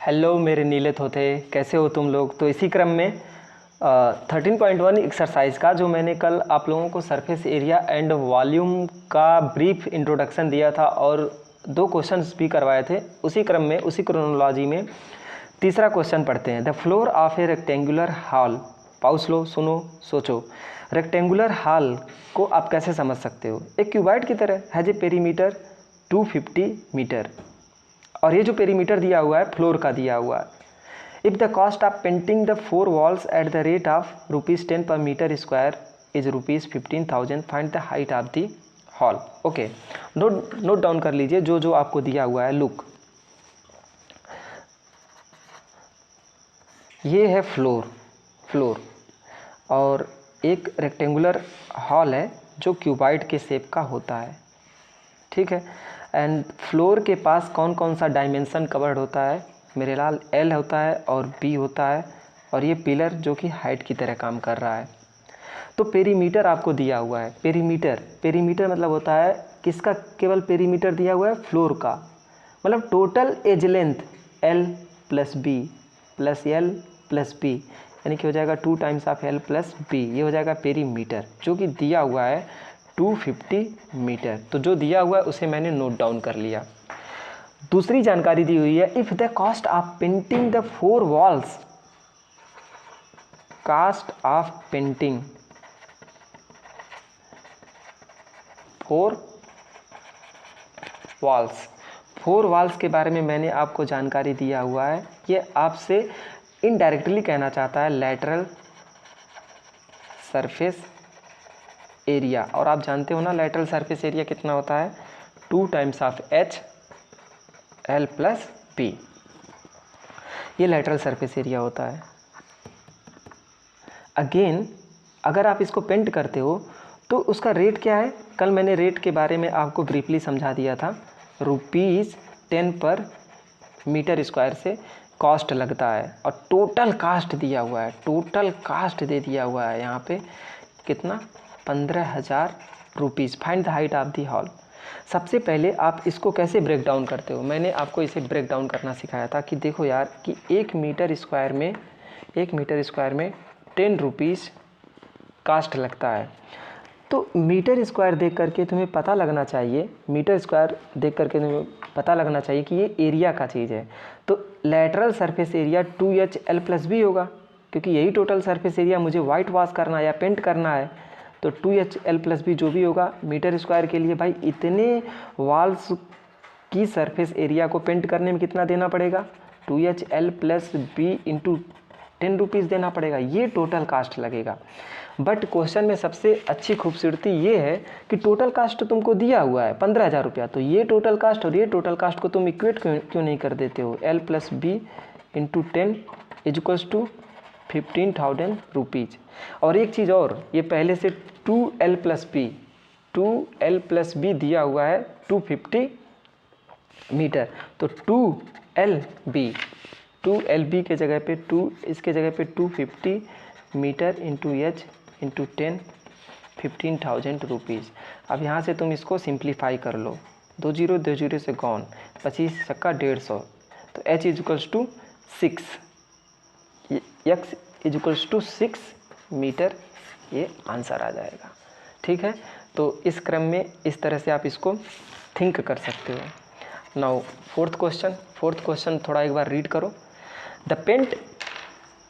Hello मेरे नीले तोते, कैसे हो तुम लोग। तो इसी क्रम में 13.1 एक्सरसाइज का जो मैंने कल आप लोगों को सरफेस एरिया एंड वॉल्यूम का ब्रीफ इंट्रोडक्शन दिया था और 2 क्वेश्चंस भी करवाए थे, उसी क्रम में उसी क्रोनोलॉजी में तीसरा क्वेश्चन पढ़ते हैं। The floor of a rectangular hall, पाउस लो, सुनो, सोचो। रेक्टेंगुलर हॉल को आप कैसे समझ सकते हो? एक क्यूबाइड की तरह हैज ए पेरीमीटर 250 मीटर, और ये जो पेरीमीटर दिया हुआ है फ्लोर का दिया हुआ है। If the cost of painting the 4 walls at the rate of ₹10 per metre square is ₹15,000, find the height of the hall. Okay, note down कर लीजिए जो जो आपको दिया हुआ है। लुक, ये है फ्लोर और एक रेक्टेंगुलर हॉल है जो क्यूबाइड के शेप का होता है, ठीक है। एंड फ्लोर के पास कौन कौन सा डायमेंशन कवर्ड होता है? मेरे लाल एल होता है और बी होता है, और ये पिलर जो कि हाइट की तरह काम कर रहा है। तो पेरीमीटर आपको दिया हुआ है। पेरीमीटर मतलब होता है किसका? केवल पेरीमीटर दिया हुआ है फ्लोर का, मतलब total edge length L plus B plus L plus B, यानी कि हो जाएगा 2 times of L plus B. ये हो जाएगा पेरीमीटर जो कि दिया हुआ है 250 मीटर। तो जो दिया हुआ है उसे मैंने नोट डाउन कर लिया। दूसरी जानकारी दी हुई है, if the cost of painting the 4 walls, cost of painting 4 walls के बारे में मैंने आपको जानकारी दिया हुआ है। ये आपसे इनडायरेक्टली कहना चाहता है लैटरल सरफेस एरिया, और आप जानते हो ना लैटरल सरफेस एरिया कितना होता है? 2 times of H L plus B. ये लैटरल सरफेस एरिया होता है। अगेन अगर आप इसको पेंट करते हो तो उसका रेट क्या है? कल मैंने रेट के बारे में आपको ब्रीफली समझा दिया था। ₹10 पर मीटर स्क्वायर से कॉस्ट लगता है, और टोटल कास्ट दिया हुआ है, टोटल कास्ट दे दिया हुआ है यहाँ पे कितना? ₹15,000। Find the height of the hall. सबसे पहले आप इसको कैसे ब्रेक डाउन करते हो? मैंने आपको इसे ब्रेक डाउन करना सिखाया था कि देखो यार कि 1 मीटर स्क्वायर में 10 रुपीज़ कास्ट लगता है। तो मीटर स्क्वायर देख करके तुम्हें पता लगना चाहिए, कि ये एरिया का चीज़ है। तो lateral surface area 2HL plus B होगा, क्योंकि यही टोटल सरफेस एरिया मुझे वाइट वॉश करना है या पेंट करना है। तो 2HL प्लस बी जो भी होगा मीटर स्क्वायर के लिए, भाई इतने वॉल्स की सरफेस एरिया को पेंट करने में कितना देना पड़ेगा? 2HL plus B into 10 rupees देना पड़ेगा। ये टोटल कास्ट लगेगा। बट क्वेश्चन में सबसे अच्छी खूबसूरती ये है कि टोटल कास्ट तुमको दिया हुआ है 15,000 रुपया। तो ये टोटल कास्ट और ये टोटल कास्ट को तुम इक्वेट क्यों नहीं कर देते हो? L plus B into 10 equals to 15,000 rupees. और एक चीज़ और, ये पहले से 2L प्लस बी दिया हुआ है 250 मीटर। तो 2LB के जगह पे 2, इसके जगह पे 250 metre into H into 10, 15,000 rupees. अब यहाँ से तुम इसको सिंप्लीफाई कर लो, 2 जीरो से गॉन, 25 छक्का 150। तो h equals to 6, x equals to 6 metre, ये आंसर आ जाएगा। ठीक है, तो इस क्रम में इस तरह से आप इसको थिंक कर सकते हो। नाउ फोर्थ क्वेश्चन थोड़ा एक बार रीड करो। The paint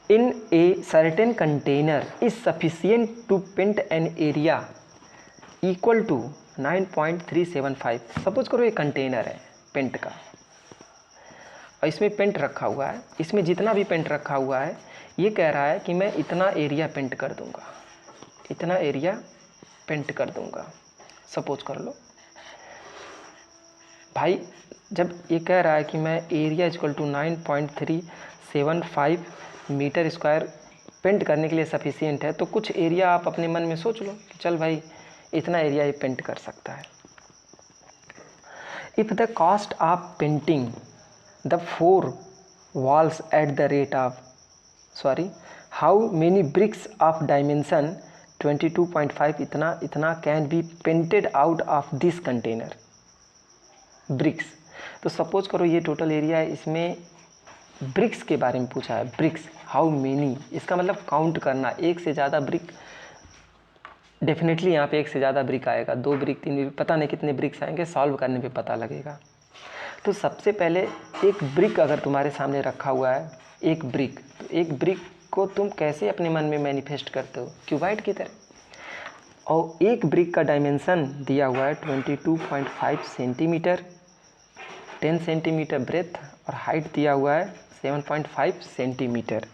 in a certain container is sufficient to paint an area equal to 9.375। Suppose करो ये कंटेनर है पेंट का, और इसमें पेंट रखा हुआ है। इसमें जितना भी पेंट रखा हुआ है, ये कह रहा है कि मैं इतना एरिया पेंट कर दूंगा, सपोज कर लो भाई। जब ये कह रहा है कि मैं area equal to 9.375 metre square paint करने के लिए सफिशिएंट है, तो कुछ एरिया आप अपने मन में सोच लो कि चल भाई इतना एरिया ये पेंट कर सकता है। If the cost of painting the 4 walls at the rate of how many bricks of dimension 22.5 इतना can be painted out of this container bricks. तो सपोज करो ये टोटल एरिया है, इसमें ब्रिक्स के बारे में पूछा है, ब्रिक्स हाउ मेनी, इसका मतलब काउंट करना, एक से ज़्यादा ब्रिक, डेफिनेटली यहाँ पे एक से ज़्यादा ब्रिक आएगा, 2 ब्रिक 3 ब्रिक, पता नहीं कितने ब्रिक्स आएंगे, सॉल्व करने पे पता लगेगा। तो सबसे पहले एक ब्रिक अगर तुम्हारे सामने रखा हुआ है, एक ब्रिक, तो एक ब्रिक को तुम कैसे अपने मन में मैनिफेस्ट करते हो, क्यूबाइड की तरह। और एक ब्रिक का डायमेंशन दिया हुआ है 22.5 सेंटीमीटर, 10 सेंटीमीटर ब्रेथ, और हाइट दिया हुआ है 7.5 सेंटीमीटर।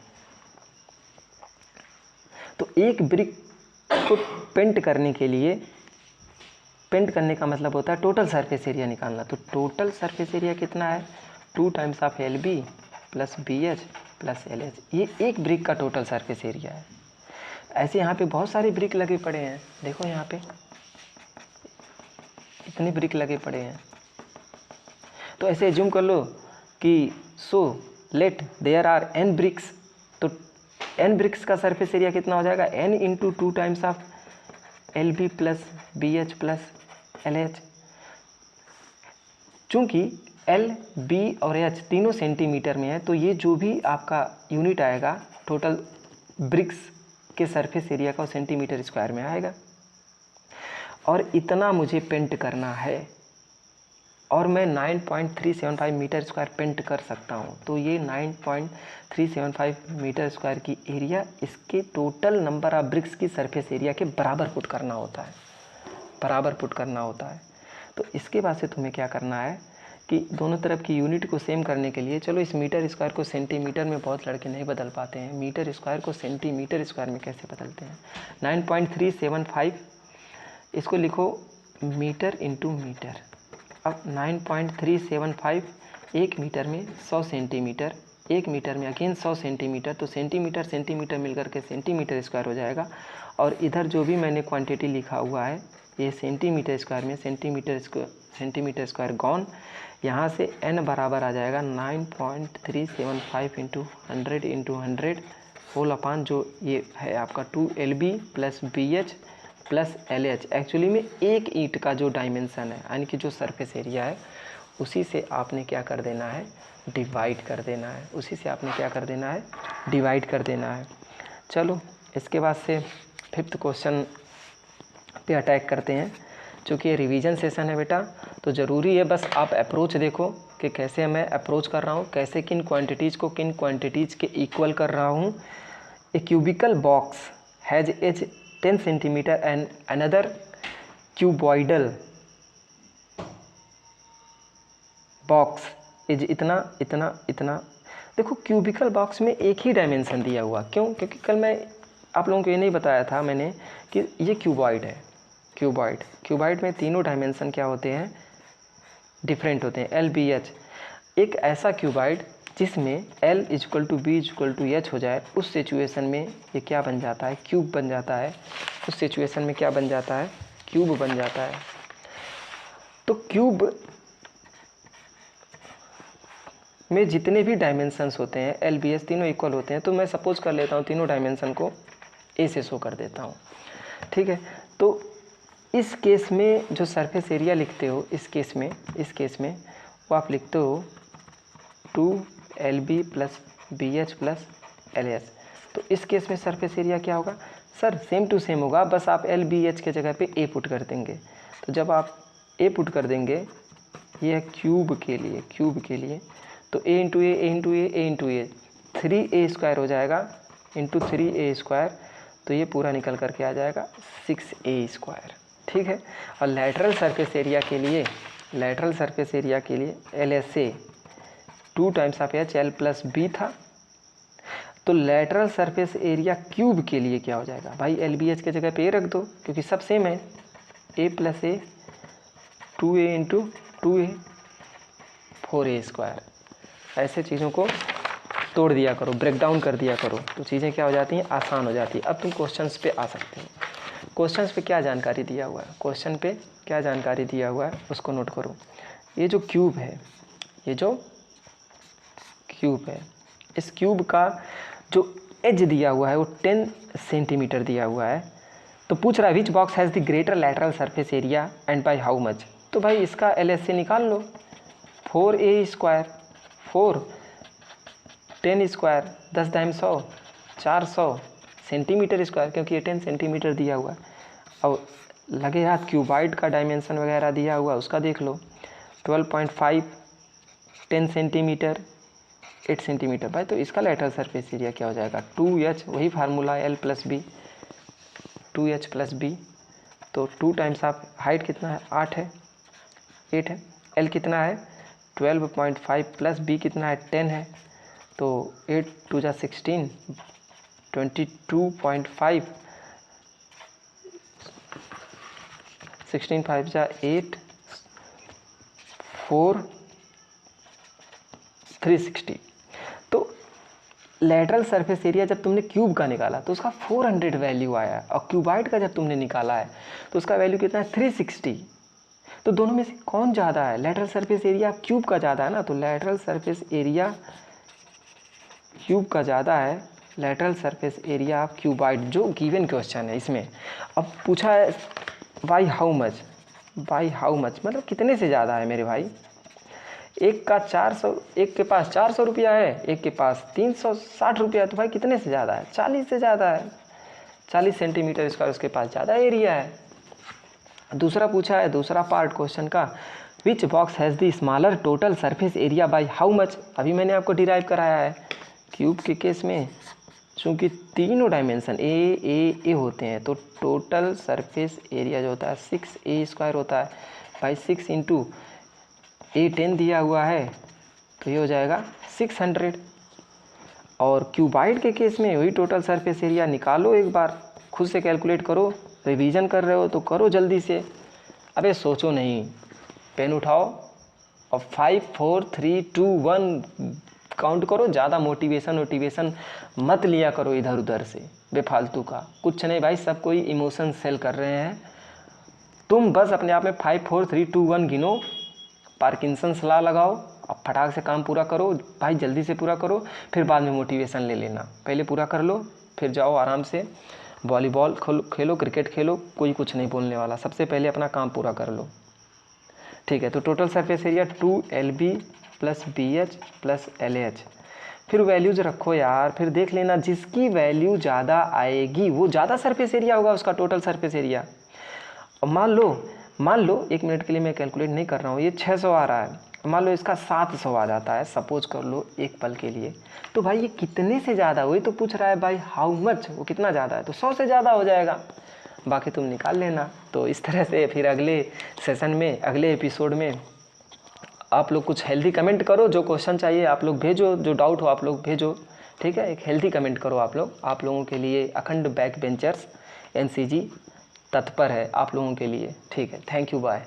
तो एक ब्रिक को पेंट करने के लिए, पेंट करने का मतलब होता है टोटल सरफेस एरिया निकालना। तो टोटल सरफेस एरिया कितना है, 2 times of LB plus BH plus LH, ये एक ब्रिक का टोटल सरफेस एरिया है। ऐसे यहाँ पे बहुत सारे ब्रिक लगे पड़े हैं, देखो यहाँ पे इतने ब्रिक लगे पड़े हैं। तो ऐसे एज्यूम कर लो कि so let there are n bricks, तो n ब्रिक्स का सरफेस एरिया कितना हो जाएगा, n into 2 times of LB plus BH plus LH। चूँकि L, B और H तीनों सेंटीमीटर में है, तो ये जो भी आपका यूनिट आएगा टोटल ब्रिक्स के सरफेस एरिया का, सेंटीमीटर स्क्वायर में आएगा। और इतना मुझे पेंट करना है, और मैं 9.375 मीटर स्क्वायर पेंट कर सकता हूँ। तो ये 9.375 मीटर स्क्वायर की एरिया इसके टोटल नंबर ऑफ ब्रिक्स की सरफेस एरिया के बराबर पुट करना होता है, बराबर पुट करना होता है। तो इसके बाद से तुम्हें क्या करना है कि दोनों तरफ की यूनिट को सेम करने के लिए, चलो इस मीटर स्क्वायर को सेंटीमीटर में बहुत लड़के नहीं बदल पाते हैं, मीटर स्क्वायर को सेंटीमीटर स्क्वायर में कैसे बदलते हैं। 9.375 इसको लिखो मीटर इंटू मीटर। अब 9.375 एक मीटर में 100 सेंटीमीटर, एक मीटर में अगेन 100 सेंटीमीटर, तो सेंटीमीटर सेंटीमीटर मिलकर के सेंटीमीटर स्क्वायर हो जाएगा। और इधर जो भी मैंने क्वांटिटी लिखा हुआ है ये सेंटीमीटर स्क्वायर में, सेंटीमीटर स्क्वायर गॉन, यहाँ से n बराबर आ जाएगा 9.375 इंटू 100 होल अपान जो ये है आपका 2LB plus BH plus LH। Actually में एक ईंट का जो डायमेंशन है, यानी कि जो सरफेस एरिया है, उसी से आपने क्या कर देना है, डिवाइड कर देना है, उसी से आपने क्या कर देना है, डिवाइड कर देना है। चलो इसके बाद से 5th क्वेश्चन पे अटैक करते हैं। चूँकि ये रिवीजन सेशन है बेटा, तो ज़रूरी है बस आप अप्रोच देखो कि कैसे मैं अप्रोच कर रहा हूँ, कैसे किन क्वांटिटीज़ को किन क्वांटिटीज़ के इक्वल कर रहा हूँ। A cubical box has edge 10 centimetre and another cuboidal box is इतना इतना इतना। देखो क्यूबिकल बॉक्स में एक ही डायमेंशन दिया हुआ, क्यों, क्योंकि कल मैं आप लोगों को ये नहीं बताया था मैंने कि ये क्यूबॉइड है। क्यूबॉइड में तीनों डायमेंशन क्या होते हैं, डिफरेंट होते हैं, LBH। एक ऐसा क्यूबॉइड जिसमें L equal to B equal to H हो जाए, उस सिचुएशन में ये क्या बन जाता है, क्यूब बन जाता है। उस सिचुएशन में क्या बन जाता है, क्यूब बन जाता है। तो क्यूब में जितने भी डायमेंशंस होते हैं LBH तीनों इक्वल होते हैं। तो मैं सपोज कर लेता हूँ तीनों डायमेंशन को A से शो कर देता हूँ, ठीक है। तो इस केस में जो सरफेस एरिया लिखते हो, इस केस में वो आप लिखते हो 2LB plus BH plus LH। तो इस केस में सरफेस एरिया क्या होगा सर, सेम टू सेम होगा, बस आप LBH के जगह पे A पुट कर देंगे। तो जब आप A पुट कर देंगे, ये है क्यूब के लिए, तो A into A into A 3A square हो जाएगा इंटू 3A स्क्वायर, तो ये पूरा निकल करके आ जाएगा 6A स्क्वायर, ठीक है। और लैटरल सरफेस एरिया के लिए LSA 2 times of HL plus B था। तो लैटरल सरफेस एरिया क्यूब के लिए क्या हो जाएगा भाई, LBH के जगह पे A रख दो क्योंकि सब सेम है, A plus A 2A into 2A 4A square. ऐसे चीज़ों को तोड़ दिया करो, ब्रेक डाउन कर दिया करो, तो चीज़ें क्या हो जाती हैं, आसान हो जाती है। अब तुम क्वेश्चंस पे आ सकते हो। क्वेश्चंस पे क्या जानकारी दिया हुआ है, क्वेश्चन पे क्या जानकारी दिया हुआ है उसको नोट करो। ये जो क्यूब है, इस क्यूब का जो एज दिया हुआ है वो 10 सेंटीमीटर दिया हुआ है। तो पूछ रहा है which box has the greater lateral surface area and by how much. तो भाई इसका LSA निकाल लो, 4A square, 4 10 square 10 time 100 400 centimetre square, क्योंकि ये 10 सेंटीमीटर दिया हुआ है। अब लगे हाथ क्यूबाइड का डायमेंशन वगैरह दिया हुआ उसका देख लो। 12.5 10 सेंटीमीटर 8 सेंटीमीटर भाई, तो इसका लेटरल सरफेस एरिया क्या हो जाएगा 2h, वही formula L + B 2h + B। तो 2 टाइम्स आप हाइट कितना है 8 है, L कितना है 12.5 + B कितना है 10 है, तो 8 2 जा 16 22.5 16 5 जा 8 4 360। तो लेटरल सरफेस एरिया जब तुमने क्यूब का निकाला तो उसका 400 वैल्यू आया, और क्यूबाइड का जब तुमने निकाला है तो उसका वैल्यू कितना है 360। तो दोनों में से कौन ज़्यादा है? लेटरल सरफेस एरिया क्यूब का ज़्यादा है ना, तो लेटरल सरफेस एरिया क्यूब का ज़्यादा है, lateral surface area of cuboid, जो गिवन क्वेश्चन है इसमें। अब पूछा है बाई हाउ मच, मतलब कितने से ज़्यादा है मेरे भाई। एक का 400, एक के पास 400 रुपया है, एक के पास 360 रुपया है, तो भाई कितने से ज़्यादा है 40 से ज़्यादा है, 40 सेंटीमीटर स्क्वायर उसके पास ज़्यादा एरिया है। दूसरा पूछा है, दूसरा पार्ट क्वेश्चन का, which box has the smaller total surface area by how much. अभी मैंने आपको डिराइव कराया है क्यूब के केस में, चूँकि तीनों डायमेंशन ए होते हैं, तो टोटल सरफेस एरिया जो होता है 6a² होता है बाई 6 इंटू A 10 दिया हुआ है, तो ये हो जाएगा 600। और क्यूबाइड के केस में वही टोटल सरफेस एरिया निकालो, एक बार खुद से कैलकुलेट करो, रिवीजन कर रहे हो तो करो जल्दी से, अबे सोचो नहीं, पेन उठाओ और 5 4 3 2 1 काउंट करो। ज़्यादा मोटिवेशन मत लिया करो इधर उधर से बेफालतू का, कुछ नहीं भाई, सब कोई इमोशन सेल कर रहे हैं। तुम बस अपने आप में 5 4 3 2 1 गिनो, पार्किंसन सलाह लगाओ, अब फटाक से काम पूरा करो भाई, जल्दी से पूरा करो, फिर बाद में मोटिवेशन ले लेना। पहले पूरा कर लो, फिर जाओ आराम से वॉलीबॉल खेलो, क्रिकेट खेलो, कोई कुछ नहीं बोलने वाला। सबसे पहले अपना काम पूरा कर लो, ठीक है। तो total surface area 2LB + BH + LH। फिर वैल्यूज रखो यार, फिर देख लेना जिसकी वैल्यू ज़्यादा आएगी वो ज़्यादा सरफेस एरिया होगा उसका टोटल सरफेस एरिया। और मान लो 1 मिनट के लिए मैं कैलकुलेट नहीं कर रहा हूँ, ये 600 आ रहा है, मान लो इसका 700 आ जाता है, सपोज कर लो एक पल के लिए, तो भाई ये कितने से ज़्यादा, वही तो पूछ रहा है भाई हाउ मच, वो कितना ज़्यादा है, तो 100 से ज़्यादा हो जाएगा, बाकी तुम निकाल लेना। तो इस तरह से फिर अगले सेशन में, अगले एपिसोड में आप लोग कुछ हेल्दी कमेंट करो, जो क्वेश्चन चाहिए आप लोग भेजो, जो डाउट हो आप लोग भेजो, ठीक है। एक हेल्दी कमेंट करो आप लोग, आप लोगों के लिए अखंड बैक बेंचर्स NCG तत्पर है आप लोगों के लिए, ठीक है। Thank you, bye.